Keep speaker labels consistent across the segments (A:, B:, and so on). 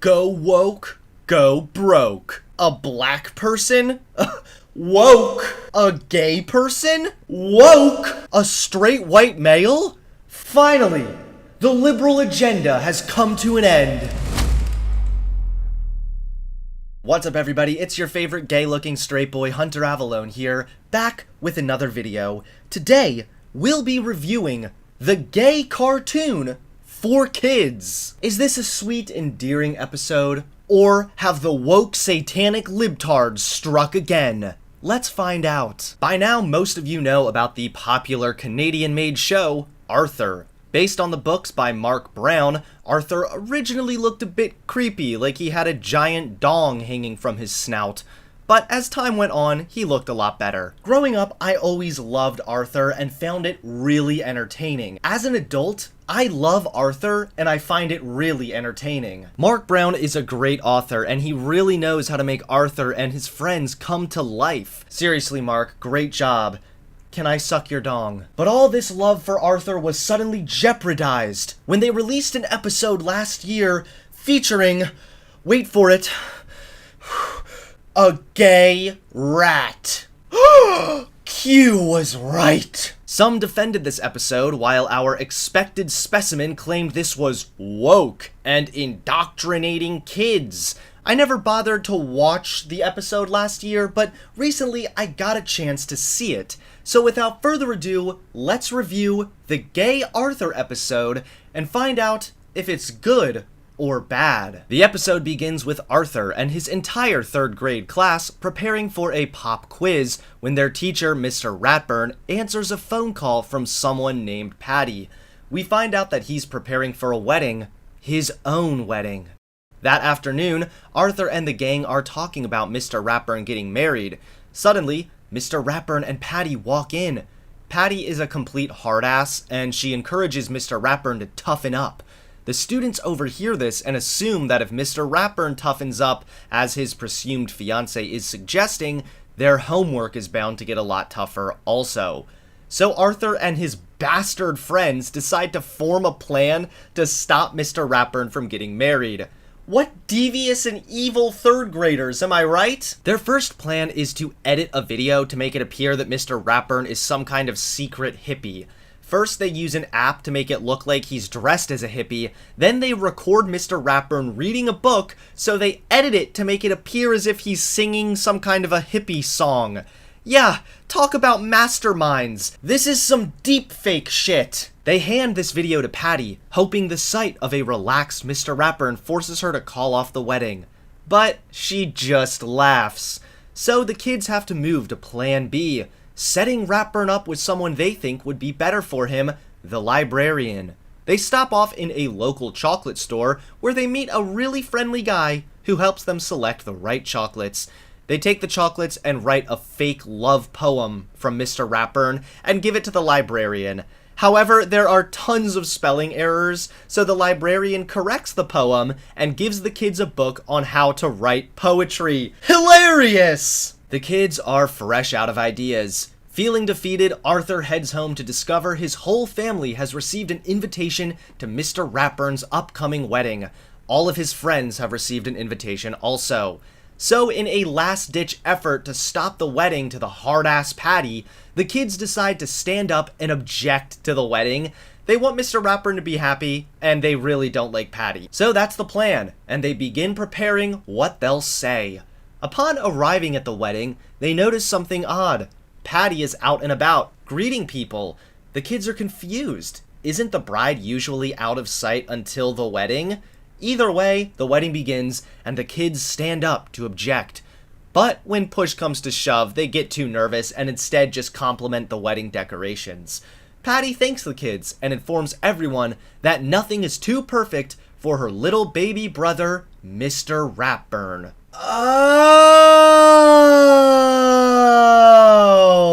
A: Go woke, go broke. A black person? Woke. A gay person? Woke. A straight white male? Finally, the liberal agenda has come to an end. What's up, everybody? It's your favorite gay-looking straight boy, Hunter Avallone here, back with another video. Today, we'll be reviewing the gay cartoon for kids. Is this a sweet, endearing episode, or have the woke satanic libtards struck again? Let's find out. By now, most of you know about the popular Canadian-made show, Arthur. Based on the books by Mark Brown, Arthur originally looked a bit creepy, like he had a giant dong hanging from his snout. But as time went on, he looked a lot better. Growing up, I always loved Arthur and found it really entertaining. As an adult, I love Arthur and I find it really entertaining. Mark Brown is a great author and he really knows how to make Arthur and his friends come to life. Seriously, Mark, great job. Can I suck your dong? But all this love for Arthur was suddenly jeopardized when they released an episode last year featuring, wait for it, a gay rat. Q was right. Some defended this episode, while our expected specimen claimed this was woke and indoctrinating kids. I never bothered to watch the episode last year, but recently I got a chance to see it. So without further ado, let's review the Gay Arthur episode and find out if it's good or bad. The episode begins with Arthur and his entire 3rd grade class preparing for a pop quiz when their teacher, Mr. Ratburn, answers a phone call from someone named Patty. We find out that he's preparing for a wedding, his own wedding. That afternoon, Arthur and the gang are talking about Mr. Ratburn getting married. Suddenly, Mr. Ratburn and Patty walk in. Patty is a complete hard-ass, and she encourages Mr. Ratburn to toughen up. The students overhear this and assume that if Mr. Ratburn toughens up, as his presumed fiancé is suggesting, their homework is bound to get a lot tougher also. So Arthur and his bastard friends decide to form a plan to stop Mr. Ratburn from getting married. What devious and evil 3rd graders, am I right? Their first plan is to edit a video to make it appear that Mr. Ratburn is some kind of secret hippie. First, they use an app to make it look like he's dressed as a hippie, then they record Mr. Ratburn reading a book, so they edit it to make it appear as if he's singing some kind of a hippie song. Yeah, talk about masterminds. This is some deep fake shit. They hand this video to Patty, hoping the sight of a relaxed Mr. Ratburn forces her to call off the wedding. But she just laughs. So the kids have to move to plan B, setting Ratburn up with someone they think would be better for him, the librarian. They stop off in a local chocolate store where they meet a really friendly guy who helps them select the right chocolates. They take the chocolates and write a fake love poem from Mr. Ratburn and give it to the librarian. However, there are tons of spelling errors, so the librarian corrects the poem and gives the kids a book on how to write poetry. Hilarious! The kids are fresh out of ideas. Feeling defeated, Arthur heads home to discover his whole family has received an invitation to Mr. Ratburn's upcoming wedding. All of his friends have received an invitation also. So in a last-ditch effort to stop the wedding to the hard-ass Patty, the kids decide to stand up and object to the wedding. They want Mr. Ratburn to be happy, and they really don't like Patty. So that's the plan, and they begin preparing what they'll say. Upon arriving at the wedding, they notice something odd. Patty is out and about, greeting people. The kids are confused. Isn't the bride usually out of sight until the wedding? Either way, the wedding begins, and the kids stand up to object. But when push comes to shove, they get too nervous and instead just compliment the wedding decorations. Patty thanks the kids and informs everyone that nothing is too perfect for her little baby brother, Mr. Ratburn. Oh!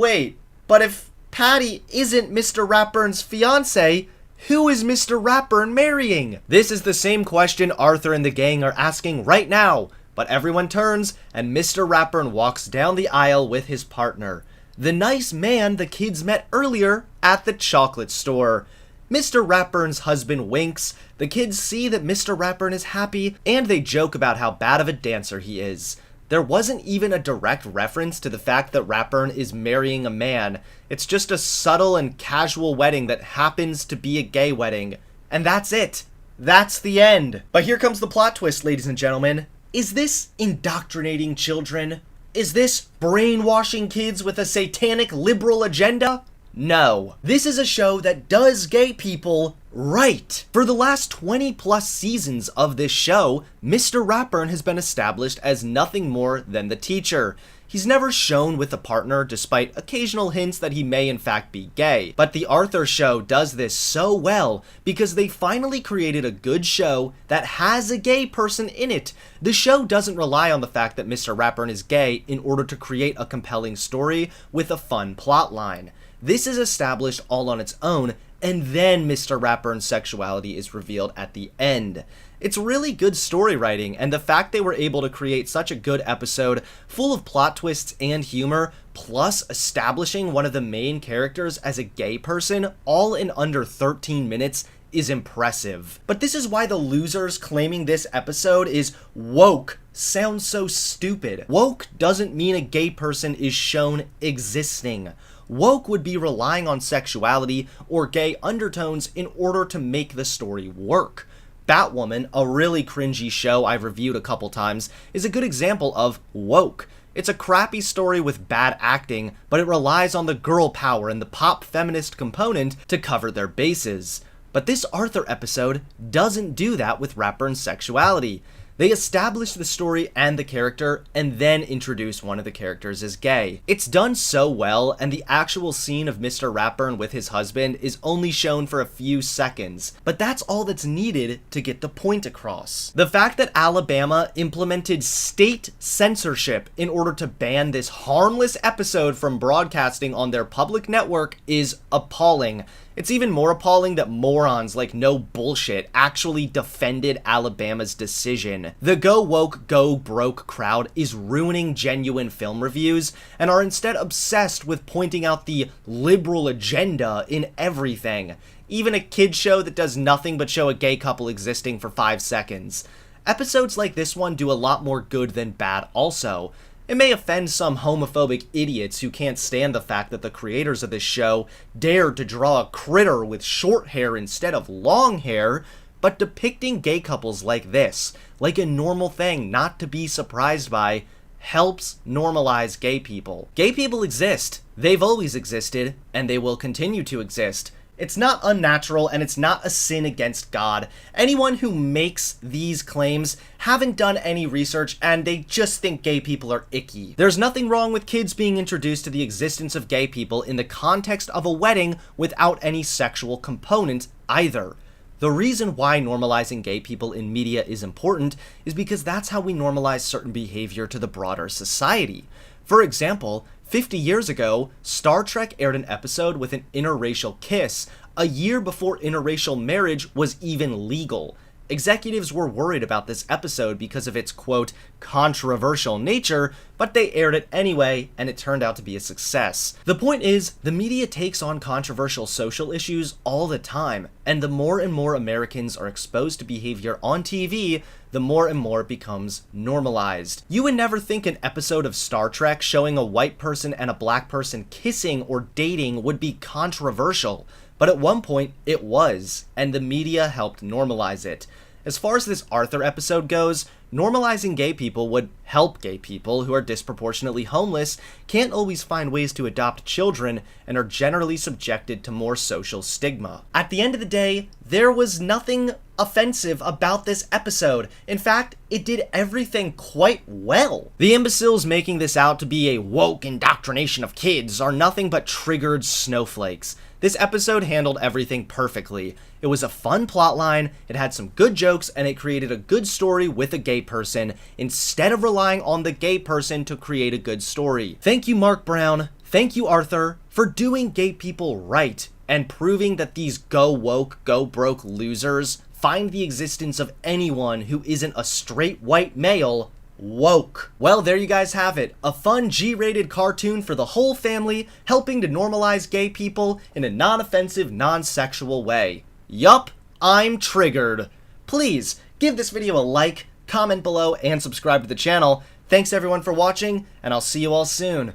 A: Wait, but if Patty isn't Mr. Ratburn's fiancé, who is Mr. Ratburn marrying? This is the same question Arthur and the gang are asking right now, but everyone turns and Mr. Ratburn walks down the aisle with his partner, the nice man the kids met earlier at the chocolate store. Mr. Ratburn's husband winks, the kids see that Mr. Ratburn is happy, and they joke about how bad of a dancer he is. There wasn't even a direct reference to the fact that Ratburn is marrying a man. It's just a subtle and casual wedding that happens to be a gay wedding. And that's it. That's the end. But here comes the plot twist, ladies and gentlemen. Is this indoctrinating children? Is this brainwashing kids with a satanic liberal agenda? No. This is a show that does gay people right. For the last 20 plus seasons of this show, Mr. Ratburn has been established as nothing more than the teacher. He's never shown with a partner, despite occasional hints that he may in fact be gay. But the Arthur show does this so well because they finally created a good show that has a gay person in it. The show doesn't rely on the fact that Mr. Ratburn is gay in order to create a compelling story with a fun plotline. This is established all on its own, and then Mr. Ratburn's sexuality is revealed at the end. It's really good story writing, and the fact they were able to create such a good episode full of plot twists and humor, plus establishing one of the main characters as a gay person, all in under 13 minutes, is impressive. But this is why the losers claiming this episode is woke sounds so stupid. Woke doesn't mean a gay person is shown existing. Woke would be relying on sexuality or gay undertones in order to make the story work. Batwoman, a really cringy show I've reviewed a couple times, is a good example of woke. It's a crappy story with bad acting, but it relies on the girl power and the pop feminist component to cover their bases. But this Arthur episode doesn't do that with Ratburn's sexuality. They establish the story and the character, and then introduce one of the characters as gay. It's done so well, and the actual scene of Mr. Ratburn with his husband is only shown for a few seconds, but that's all that's needed to get the point across. The fact that Alabama implemented state censorship in order to ban this harmless episode from broadcasting on their public network is appalling. It's even more appalling that morons like No Bullshit actually defended Alabama's decision. The go woke, go broke crowd is ruining genuine film reviews and are instead obsessed with pointing out the liberal agenda in everything. Even a kid show that does nothing but show a gay couple existing for 5 seconds. Episodes like this one do a lot more good than bad also. It may offend some homophobic idiots who can't stand the fact that the creators of this show dared to draw a critter with short hair instead of long hair, but depicting gay couples like this, like a normal thing not to be surprised by, helps normalize gay people. Gay people exist. They've always existed, and they will continue to exist. It's not unnatural, and it's not a sin against God. Anyone who makes these claims haven't done any research, and they just think gay people are icky. There's nothing wrong with kids being introduced to the existence of gay people in the context of a wedding without any sexual component either. The reason why normalizing gay people in media is important is because that's how we normalize certain behavior to the broader society. For example, 50 years ago, Star Trek aired an episode with an interracial kiss, a year before interracial marriage was even legal. Executives were worried about this episode because of its, quote, controversial nature, but they aired it anyway, and it turned out to be a success. The point is, the media takes on controversial social issues all the time, and the more and more Americans are exposed to behavior on TV, the more and more it becomes normalized. You would never think an episode of Star Trek showing a white person and a black person kissing or dating would be controversial, but at one point it was, and the media helped normalize it. As far as this Arthur episode goes, normalizing gay people would help gay people who are disproportionately homeless, can't always find ways to adopt children, and are generally subjected to more social stigma. At the end of the day, there was nothing offensive about this episode. In fact, it did everything quite well. The imbeciles making this out to be a woke indoctrination of kids are nothing but triggered snowflakes. This episode handled everything perfectly. It was a fun plotline, it had some good jokes, and it created a good story with a gay person, instead of relying on the gay person to create a good story. Thank you, Mark Brown. Thank you, Arthur, for doing gay people right, and proving that these go woke, go broke losers find the existence of anyone who isn't a straight white male woke. Well, there you guys have it. A fun G-rated cartoon for the whole family, helping to normalize gay people in a non-offensive, non-sexual way. Yup, I'm triggered. Please, give this video a like, comment below, and subscribe to the channel. Thanks everyone for watching, and I'll see you all soon.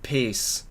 A: Peace.